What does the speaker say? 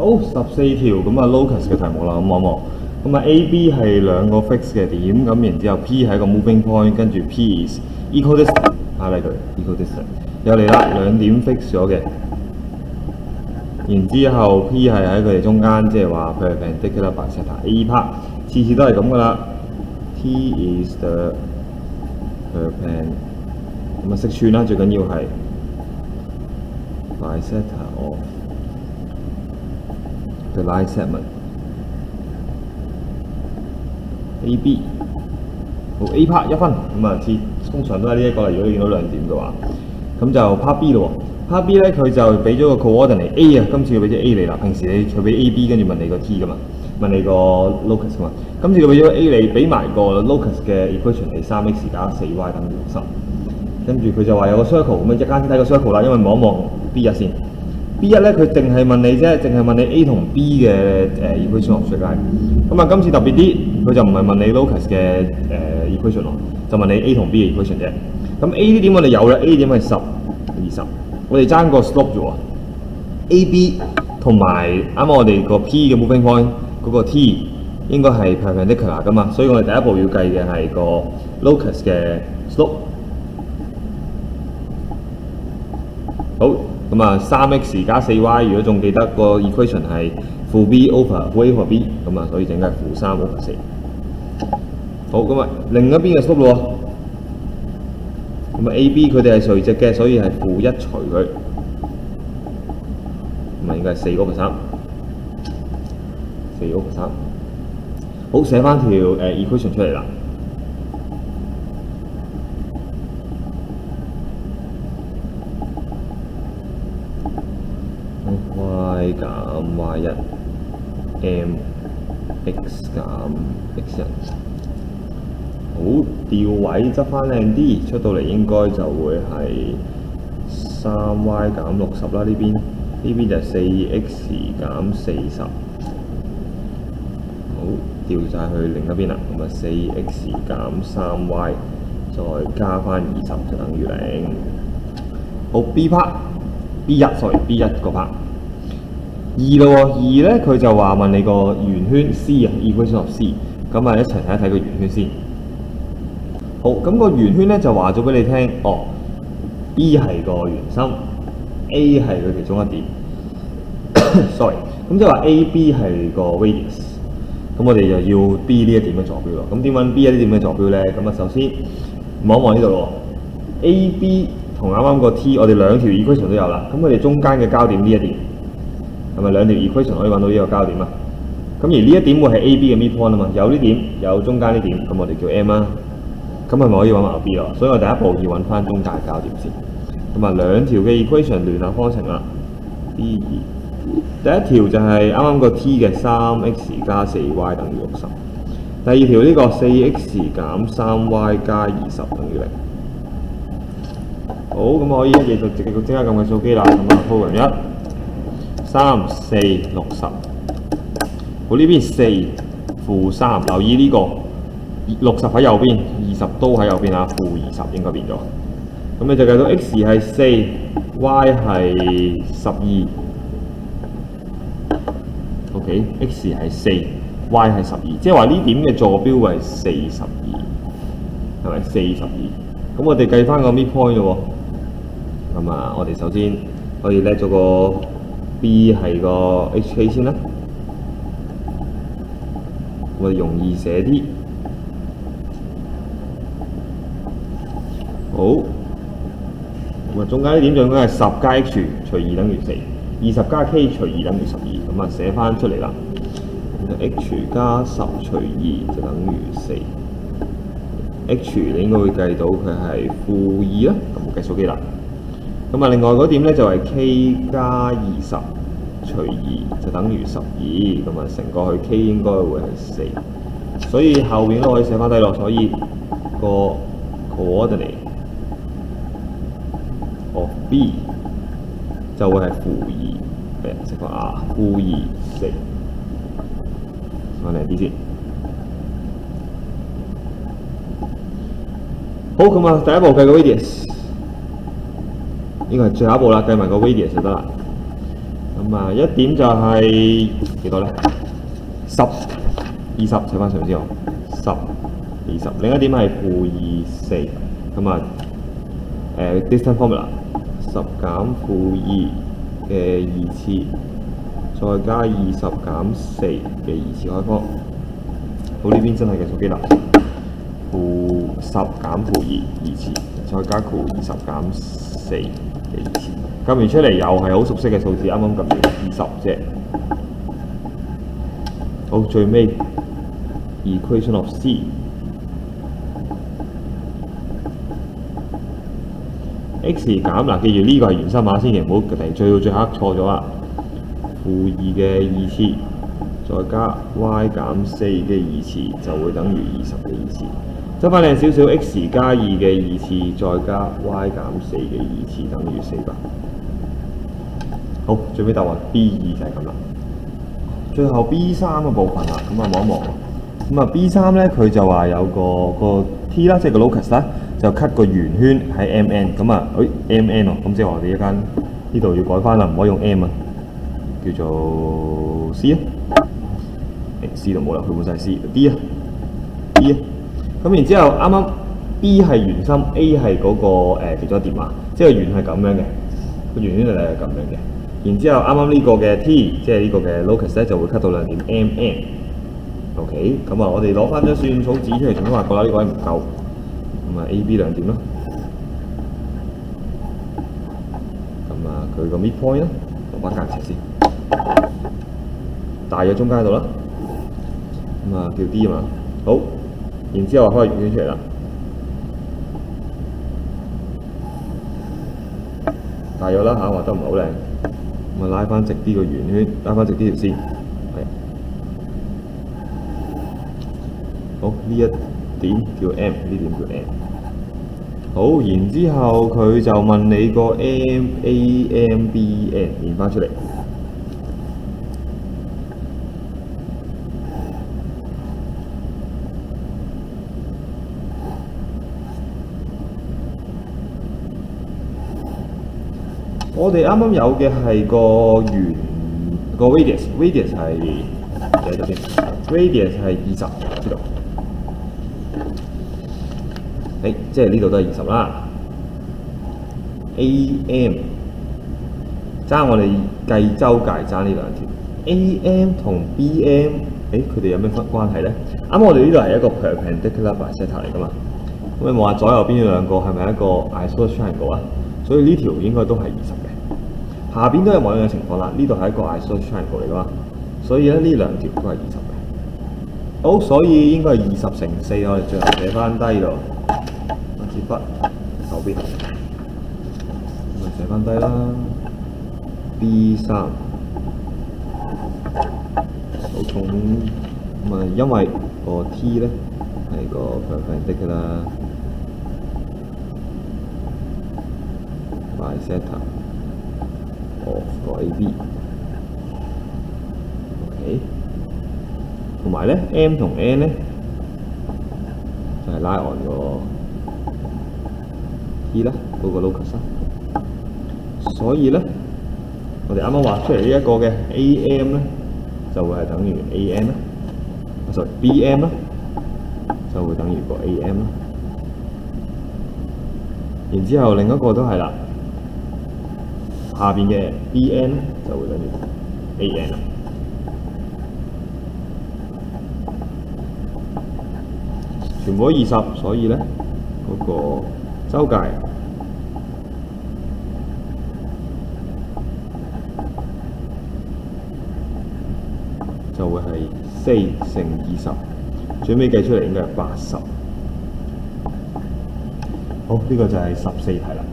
好14條咁啊 locus 嘅題目啦，咁望望。咁啊 A、B 係兩個 fix 嘅點，咁然之後 P 係一個 moving point，跟住 P is equidistant， 下嚟佢 equidistant 又嚟啦，兩點 fix 咗嘅。然之後 P 係喺佢哋中間，即係話 perpendicular bisector A part， 次次都係咁噶啦。T is the perpendicular， 咁啊識串啦，最緊要係 bisector of the line segment AB。好 A part 1分，咁啊通常都係呢一個啦。如果你見到兩點嘅話，咁就 part B 咯。part B 咧佢就俾咗個 coordinate A 啊，今次佢俾咗 A 嚟啦。平時佢俾 AB 跟住問你個 T 噶嘛，問你個 locus 噶嘛。今次佢俾咗 A 你，俾埋個 locus 嘅 equation 係 3x 加 4y 等於60。跟住佢就話有個 circle， 咁啊一間先睇個 circle 啦，因為望一望 B1 先。B1 咧佢淨係問你啫，淨係問你 A 同 B 嘅equation of straight line。咁啊今次特別啲，佢就唔係問你 locus 嘅equation 咯，就問你 A 同 B 嘅 equation 啫。咁 A 呢點我哋有啦 ，A 點係10、20，我哋爭個 slope 啫喎。AB 同埋啱啱我哋個 P 嘅 moving point 嗰個 T 應該係 perpendicular 噶嘛，所以我哋第一步要計嘅係個 locus 嘅 slope。好，咁啊3x 加 4y， 如果仲記得個 equation 係負 b over b， 咁啊所以整嘅係負3 over 4。好，咁啊另一邊嘅 slope 咯，咁啊 AB 佢哋係垂直嘅，所以係負1除佢，咁啊應該係4個 percent，4 個 percent。好，寫翻條equation 出嚟啦。y 減 y1 mx 減 x1。好，調位執翻靚啲，出到嚟應該就會係 3y 減60啦。呢邊就係 4x 減40。好，調晒去另一邊啦。咁啊 4x 減 3y 再加翻20就等於0。好 B part，B1 個 part。2咯喎，2咧佢就話問你個圓圈 C 啊 ，equation of C， 咁啊一齊睇一睇個圓圈先。好，咁個圓圈咧就話咗俾你聽，哦 ，B 係個圓心 ，A 係佢其中一點，sorry， 咁即係話 AB 係個 radius， 咁我哋就要 B 呢一點嘅坐標咯。咁點揾 B 呢點嘅坐標咧？咁啊首先望一望呢度咯 ，AB 同啱啱個 T， 我哋兩條 equation 都有啦，咁佢哋中間嘅交點呢一點。係咪兩條 equation 可以揾到呢個交點啊？咁而呢一點會係 A、B 嘅 midpoint 啊嘛，有呢點，有中間呢點，咁我哋叫 M 啦。咁係咪可以揾埋個 B 咯？所以我第一步要揾翻中間嘅交點先。咁啊兩條嘅 equation 聯合方程啦。B2， 第一條就係啱啱個 T 嘅 3x 加 4y 等於60。第二條呢個 4x 減 3y 加20等於0。好，咁可以一嘢就直接即刻撳計數機啦。咁啊 problem 1。3、4、60，好呢邊4負3，留意呢個60喺右邊，20都喺右邊啊，負20應該變咗。咁你就計到 x 係4 ，y 係12。OK，x 係4 ，y 係12，即係話呢點嘅坐標係42，係咪42？咁我哋計翻個 midpoint 咯喎。咁啊，我哋首先可以叻咗個 B 係個 HK 先啦，我哋容易寫啲。好，咁啊中間呢點就應該係10加 H 除2等於4，20加 K 除2等於12，咁啊寫翻出嚟啦。咁就 H 加10除2就等於4。H 你應該會計到佢係-2啦，咁計數機啦。咁啊，另外嗰點咧就係 K 加20除2就等於12，咁啊乘過去 K 應該會係4，所以後面都可以寫翻低落，所以個 coordinate of B 就會係-2，食個啊-2 4，我嚟啲先。好，咁啊，第一步計個 radius。呢個係最後一步啦，計埋個 radius 就得啦。咁咁啊，一點就係幾多咧？10、20寫翻上先喎，10、20。另一點係-24，咁啊distance formula 10減-2嘅2次，再加20減4嘅2次開方。好，呢邊真係計數機啦。-10減-2 2次，再加-20減4嘅2次。撳完出嚟又係好熟悉嘅數字，啱啱撳完20啫。好，最尾 equation of C。x 減嗱，記住呢個係原心碼，千祈唔好最到最後錯咗啦。-2嘅2次，再加 y 減4嘅2次，就會等於20嘅2次。執翻靚少少 ，x 加2嘅2次，再加 y 減4嘅2次，等於400。好，最尾答案 B2就係咁啦。最後 B3嘅部分啦，咁啊望一望。咁啊 B3咧，佢就話有個 T 啦，即係個 locus 啦，就 cut 個圓圈喺 MN。咁啊，MN 喎，咁即係話我哋一間呢度要改翻啦，唔可以用 M 啊，叫做 C 啊。C 度冇啦，佢本身係 C。D 啊 ，D 啊。咁然之後，啱啱 B 係圓心 ，A 係嗰個其中一點啊，即係圓係咁樣嘅，個圓圈就係咁樣嘅。然之後，啱啱呢個嘅 T， 即係呢個嘅 locus 咧，就會 cut 到兩點 MN。OK， 咁啊，我哋攞翻張算草紙出嚟，重新畫過啦，呢個位唔夠，咁啊 A、B 兩點啦。咁啊，佢個 midpoint 啦，攞把間尺先，大約中間度啦。咁啊，叫 D 啊嘛，好。然之後開個圓圈出嚟啦，大約啦嚇，畫得唔係好靚，咁啊拉翻直啲個圓圈，拉翻直啲條線，係。好，呢一點叫 M， 呢點叫 N。好，然之後佢就問你個 MAMBN 連翻出嚟。我哋啱啱有嘅係個圓個 radius 係寫咗先 ，radius 係20，知道？即係呢度都係20啦。AM 爭我哋計周界爭呢兩條 ，AM 同 BM， 佢哋有咩關係咧？啱我哋呢度係一個 perpendicular bisector 嚟噶嘛，咁你望下左右邊呢兩個係咪一個 isosceles triangle 啊？所以呢條應該都係20嘅，下邊都係同樣嘅情況啦。呢度係一個 isosceles triangle 嚟噶嘛，所以咧呢兩條都係20嘅。好，所以應該係20乘4，我哋最後寫翻低度，攞支筆手邊，咁啊寫翻低啦。B3 好重，咁啊因為個 T 咧係個 perpendicular bisector of 個 AB， OK， 同埋咧 M 同 N 咧就係拉按個 T 啦，嗰個 locus 啦，所以咧我哋啱啱畫出嚟呢一個嘅 AM 咧就會係等於 AN 啦，sorry BM 啦就會等於個 AM 啦，然之後另一個都係啦。下邊嘅 BN 就會等於 AN 啦。全部都20，所以咧嗰個周界就會係4乘20，最尾計出嚟應該係80。好，呢個就係14題啦。